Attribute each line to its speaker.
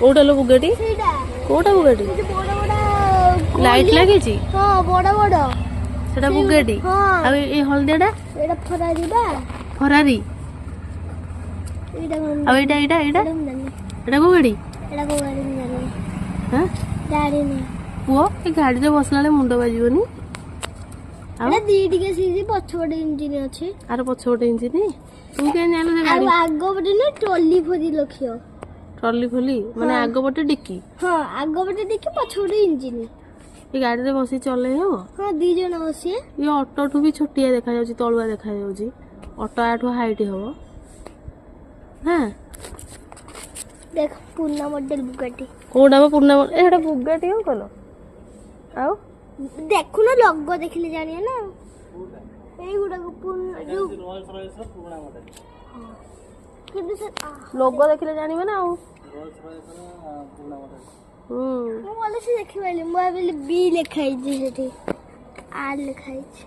Speaker 1: କୋଉଟା ଲୋ ବୁଗାଟି? କୋଉଟା ବୁଗାଟି? ଲାଇଟ୍ ଲାଗିଛି?
Speaker 2: ହଁ ବଡ ବଡ
Speaker 1: ସେଟା ବୁଗାଟି। ଆଉ ଏ ହଳଦିଆଟା?
Speaker 2: ଏଟା ଫରାରୀ ବା।
Speaker 1: ଫରାରୀ। ଆଉ ଏଇଟା ଏଇଟା ଏଇଟା ଏଟା କୋଉ ଗାଡି?
Speaker 2: ଏଟା କୋଉ ଗାଡି ମୁଁ ଜାଣିନି।
Speaker 1: ହାଁ
Speaker 2: ଜାଣିନି।
Speaker 1: ପୁଅ ଏ ଗାଡିରେ ବସିଲା ବେଳେ ମୁଣ୍ଡ ବାଜିବନି?
Speaker 2: ଏଟା ଦିଟିକେ ସିଜି ପଛପଟେ ଇଞ୍ଜିନ ଅଛି।
Speaker 1: ଆର ପଛପଟେ ଇଞ୍ଜିନ? ତୁ କେମିତି ଜାଣିଲୁ ସେ
Speaker 2: ଆଉ
Speaker 1: ଗାଡି?
Speaker 2: ଆଗ ପଟେ ନା ଟ୍ରଲି ଫୋରି ଲକ୍ଷ୍ୟ।
Speaker 1: ଟ୍ରଲି ଫଲି ମାନେ ଆଗ ପଟେ ଡିକି?
Speaker 2: ହଁ ଆଗ ପଟେ ଦେଖି ପଛପଟେ ଇଞ୍ଜିନ।
Speaker 1: ଏ ଗାଡିରେ ବସି ଚଲେଇ ହବ?
Speaker 2: ହଁ 2 ଜଣ ବସିବେ।
Speaker 1: ଏ ଅଟୋଠୁ ବି ଛୋଟିଆ ଦେଖାଯାଉଛି, ତଳୁଆ ଦେଖାଯାଉଛି। ଅଟୋ ଆଠୁ ହାଇଟ୍ ହବ। ହଁ
Speaker 2: देख पुना मॉडल बुगाटी
Speaker 1: कोडा में पुना एटा बुगाटी हो कलो आउ
Speaker 2: देखु ना लोगो देखले जानिए ना एई गुडा को पुना जो रोल्स रॉयस रो पुना मॉडल हां किदे से
Speaker 1: लोगो देखले जानिबे ना आउ
Speaker 3: रोल्स रॉयस रो पुना मॉडल
Speaker 2: मु वाले से देखि वाली मु भाबिली बी लिखाई छी सेठी आर लिखाई छी